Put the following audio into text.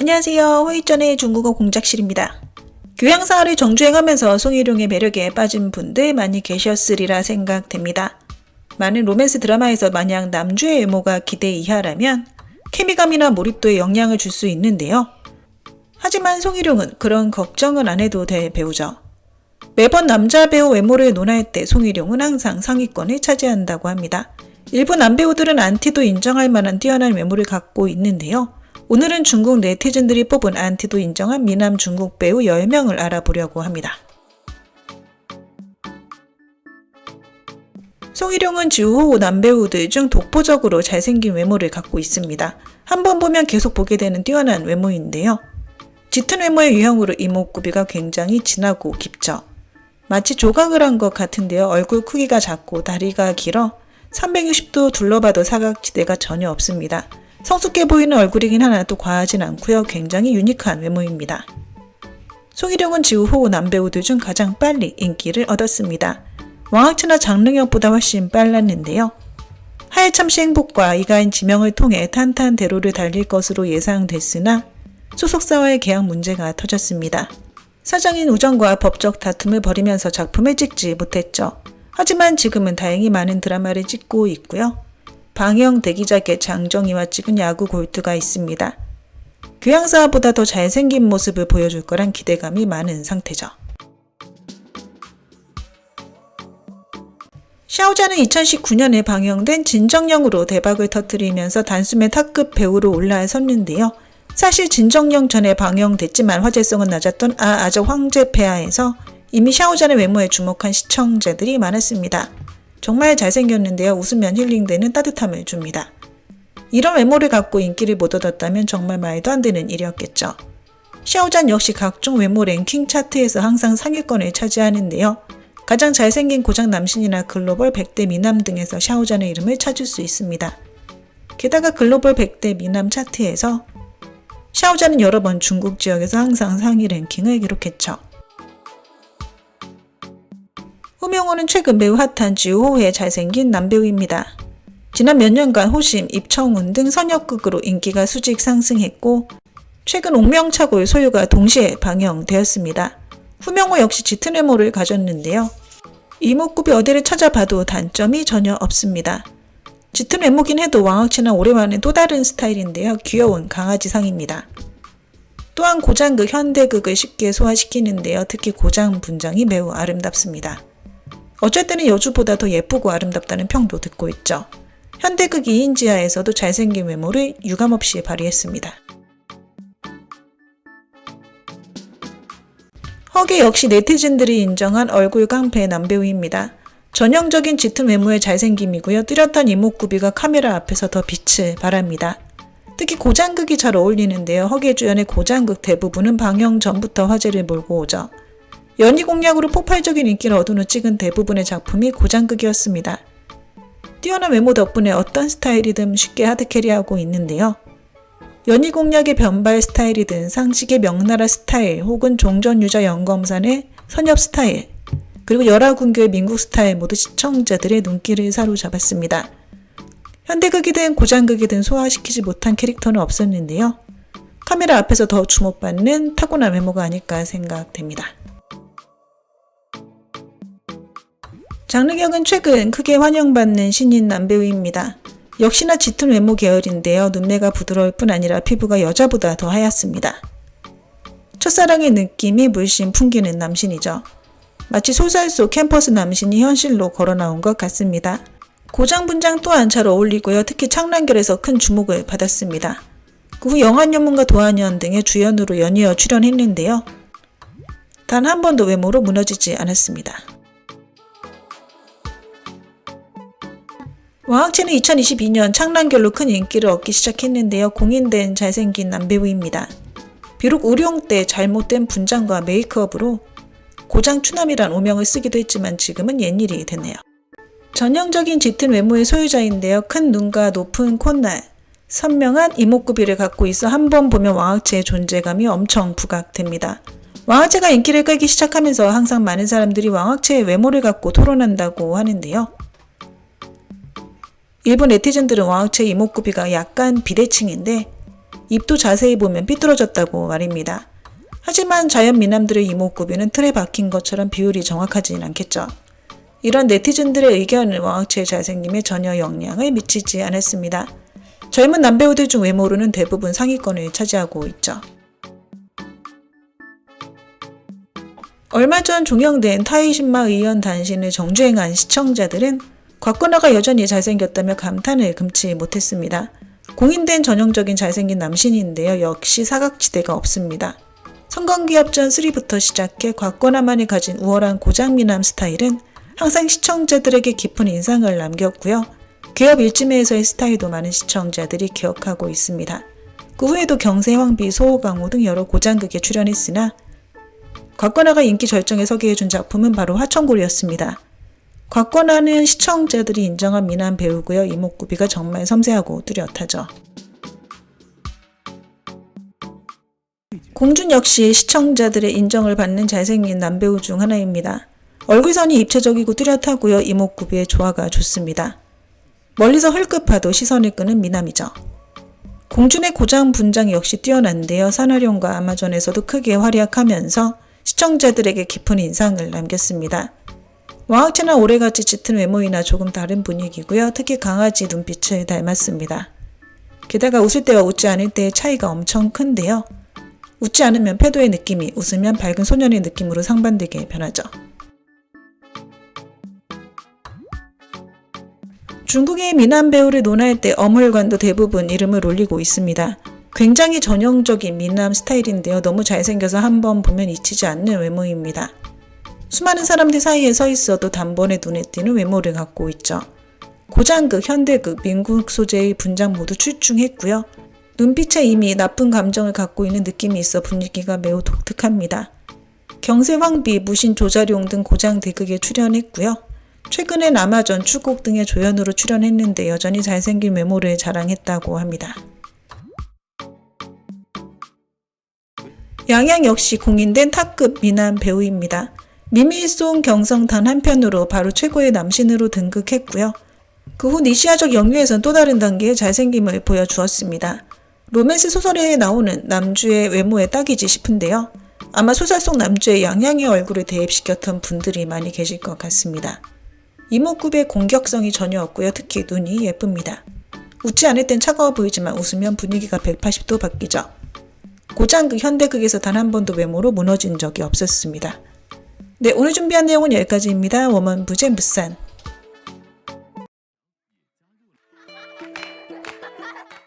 안녕하세요. 회의전의 중국어 공작실입니다. 교양사활을 정주행하면서 송일용의 매력에 빠진 분들 많이 계셨으리라 생각됩니다. 많은 로맨스 드라마에서 만약 남주의 외모가 기대 이하라면 케미감이나 몰입도에 영향을 줄 수 있는데요. 하지만 송일용은 그런 걱정은 안 해도 될 배우죠. 매번 남자 배우 외모를 논할 때 송일용은 항상 상위권을 차지한다고 합니다. 일부 남배우들은 안티도 인정할 만한 뛰어난 외모를 갖고 있는데요. 오늘은 중국 네티즌들이 뽑은 안티도 인정한 미남 중국 배우 10명을 알아보려고 합니다. 송일용은 주호 남배우들 중 독보적으로 잘생긴 외모를 갖고 있습니다. 한번 보면 계속 보게 되는 뛰어난 외모인데요. 짙은 외모의 유형으로 이목구비가 굉장히 진하고 깊죠. 마치 조각을 한 것 같은데요. 얼굴 크기가 작고 다리가 길어 360도 둘러봐도 사각지대가 전혀 없습니다. 성숙해 보이는 얼굴이긴 하나 또 과하진 않고요. 굉장히 유니크한 외모입니다. 송일용은 지후 남배우들 중 가장 빨리 인기를 얻었습니다. 왕학채나 장릉혁보다 훨씬 빨랐는데요. 하해참시 행복과 이가인 지명을 통해 탄탄대로를 달릴 것으로 예상됐으나 소속사와의 계약 문제가 터졌습니다. 사장인 우정과 법적 다툼을 벌이면서 작품을 찍지 못했죠. 하지만 지금은 다행히 많은 드라마를 찍고 있고요. 방영 대기작의 장정희와 찍은 야구 골드가 있습니다. 교양사보다 더 잘생긴 모습을 보여줄 거란 기대감이 많은 상태죠. 샤오자는 2019년에 방영된 진정령으로 대박을 터뜨리면서 단숨에 탑급 배우로 올라섰는데요. 사실 진정령 전에 방영됐지만 화제성은 낮았던 아저 황제폐하에서 이미 샤오잔의 외모에 주목한 시청자들이 많았습니다. 정말 잘생겼는데요. 웃으면 힐링되는 따뜻함을 줍니다. 이런 외모를 갖고 인기를 못 얻었다면 정말 말도 안 되는 일이었겠죠. 샤오잔 역시 각종 외모 랭킹 차트에서 항상 상위권을 차지하는데요. 가장 잘생긴 고장 남신이나 글로벌 100대 미남 등에서 샤오잔의 이름을 찾을 수 있습니다. 게다가 글로벌 100대 미남 차트에서 샤오잔은 여러 번 중국 지역에서 항상 상위 랭킹을 기록했죠. 후명호는 최근 매우 핫한 주호의 잘생긴 남배우입니다. 지난 몇 년간 호심, 입청운 등 선역극으로 인기가 수직 상승했고 최근 옥명차골 소유가 동시에 방영되었습니다. 후명호 역시 짙은 외모를 가졌는데요. 이목구비 어디를 찾아봐도 단점이 전혀 없습니다. 짙은 외모긴 해도 왕학치나 오래만은 또 다른 스타일인데요. 귀여운 강아지상입니다. 또한 고장극, 현대극을 쉽게 소화시키는데요. 특히 고장 분장이 매우 아름답습니다. 어쩔 때는 여주보다 더 예쁘고 아름답다는 평도 듣고 있죠. 현대극 2인지하에서도 잘생긴 외모를 유감없이 발휘했습니다. 허계 역시 네티즌들이 인정한 얼굴 깡패 남배우입니다. 전형적인 짙은 외모의 잘생김이고요. 뚜렷한 이목구비가 카메라 앞에서 더 빛을 발합니다. 특히 고장극이 잘 어울리는데요. 허계 주연의 고장극 대부분은 방영 전부터 화제를 몰고 오죠. 연희 공약으로 폭발적인 인기를 얻은 후 찍은 대부분의 작품이 고장극이었습니다. 뛰어난 외모 덕분에 어떤 스타일이든 쉽게 하드캐리하고 있는데요. 연희 공약의 변발 스타일이든 상식의 명나라 스타일 혹은 종전유자 영검산의 선엽 스타일 그리고 열하군교의 민국 스타일 모두 시청자들의 눈길을 사로잡았습니다. 현대극이든 고장극이든 소화시키지 못한 캐릭터는 없었는데요. 카메라 앞에서 더 주목받는 타고난 외모가 아닐까 생각됩니다. 장릉혁은 최근 크게 환영받는 신인 남배우입니다. 역시나 짙은 외모 계열인데요. 눈매가 부드러울 뿐 아니라 피부가 여자보다 더 하얗습니다. 첫사랑의 느낌이 물씬 풍기는 남신이죠. 마치 소설 속 캠퍼스 남신이 현실로 걸어나온 것 같습니다. 고장 분장 또한 잘 어울리고요. 특히 창란결에서 큰 주목을 받았습니다. 그 후 영한여문과 도한연 등의 주연으로 연이어 출연했는데요. 단 한 번도 외모로 무너지지 않았습니다. 왕학채는 2022년 창란결로 큰 인기를 얻기 시작했는데요. 공인된 잘생긴 남배우입니다. 비록 우룡 때 잘못된 분장과 메이크업으로 고장 추남이란 오명을 쓰기도 했지만 지금은 옛일이 됐네요. 전형적인 짙은 외모의 소유자인데요. 큰 눈과 높은 콧날, 선명한 이목구비를 갖고 있어 한 번 보면 왕학채의 존재감이 엄청 부각됩니다. 왕학채가 인기를 끌기 시작하면서 항상 많은 사람들이 왕학채의 외모를 갖고 토론한다고 하는데요. 일부 네티즌들은 왕학채의 이목구비가 약간 비대칭인데 입도 자세히 보면 삐뚤어졌다고 말입니다. 하지만 자연 미남들의 이목구비는 틀에 박힌 것처럼 비율이 정확하진 않겠죠. 이런 네티즌들의 의견은 왕악체의 잘생김에 전혀 영향을 미치지 않았습니다. 젊은 남배우들 중 외모로는 대부분 상위권을 차지하고 있죠. 얼마 전 종영된 타이신마 의원 단신을 정주행한 시청자들은 곽건아가 여전히 잘생겼다며 감탄을 금치 못했습니다. 공인된 전형적인 잘생긴 남신인데요. 역시 사각지대가 없습니다. 성관계합전 3부터 시작해 곽건아만이 가진 우월한 고장미남 스타일은 항상 시청자들에게 깊은 인상을 남겼고요. 개업 일지매에서의 스타일도 많은 시청자들이 기억하고 있습니다. 그 후에도 경세, 황비, 소호강호 등 여러 고장극에 출연했으나 곽건아가 인기 절정에 서게 해준 작품은 바로 화천골이었습니다. 곽건아는 시청자들이 인정한 미남 배우고요. 이목구비가 정말 섬세하고 뚜렷하죠. 공준 역시 시청자들의 인정을 받는 잘생긴 남배우 중 하나입니다. 얼굴선이 입체적이고 뚜렷하고요. 이목구비의 조화가 좋습니다. 멀리서 헐끗 봐도 시선을 끄는 미남이죠. 공준의 고장 분장 역시 뛰어난데요. 산화룡과 아마존에서도 크게 활약하면서 시청자들에게 깊은 인상을 남겼습니다. 왕악체나 오래같이 짙은 외모이나 조금 다른 분위기고요. 특히 강아지 눈빛을 닮았습니다. 게다가 웃을 때와 웃지 않을 때의 차이가 엄청 큰데요. 웃지 않으면 패도의 느낌이, 웃으면 밝은 소년의 느낌으로 상반되게 변하죠. 중국의 미남 배우를 논할 때 어물관도 대부분 이름을 올리고 있습니다. 굉장히 전형적인 미남 스타일인데요. 너무 잘생겨서 한번 보면 잊히지 않는 외모입니다. 수많은 사람들 사이에 서 있어도 단번에 눈에 띄는 외모를 갖고 있죠. 고장극, 현대극, 민국 소재의 분장 모두 출중했고요. 눈빛에 이미 나쁜 감정을 갖고 있는 느낌이 있어 분위기가 매우 독특합니다. 경세, 황비, 무신, 조자룡 등 고장 대극에 출연했고요. 최근엔 아마존, 추곡 등의 조연으로 출연했는데 여전히 잘생긴 외모를 자랑했다고 합니다. 양양 역시 공인된 탑급 미남 배우입니다. 미미송 경성 단 한편으로 바로 최고의 남신으로 등극했고요. 그 후 니시아적 영유에선 또 다른 단계의 잘생김을 보여주었습니다. 로맨스 소설에 나오는 남주의 외모에 딱이지 싶은데요. 아마 소설 속 남주의 양양의 얼굴을 대입시켰던 분들이 많이 계실 것 같습니다. 이목구비의 공격성이 전혀 없고요. 특히 눈이 예쁩니다. 웃지 않을 땐 차가워 보이지만 웃으면 분위기가 180도 바뀌죠. 고장극, 현대극에서 단 한 번도 외모로 무너진 적이 없었습니다. 네, 오늘 준비한 내용은 여기까지입니다. 워먼 부젠 부산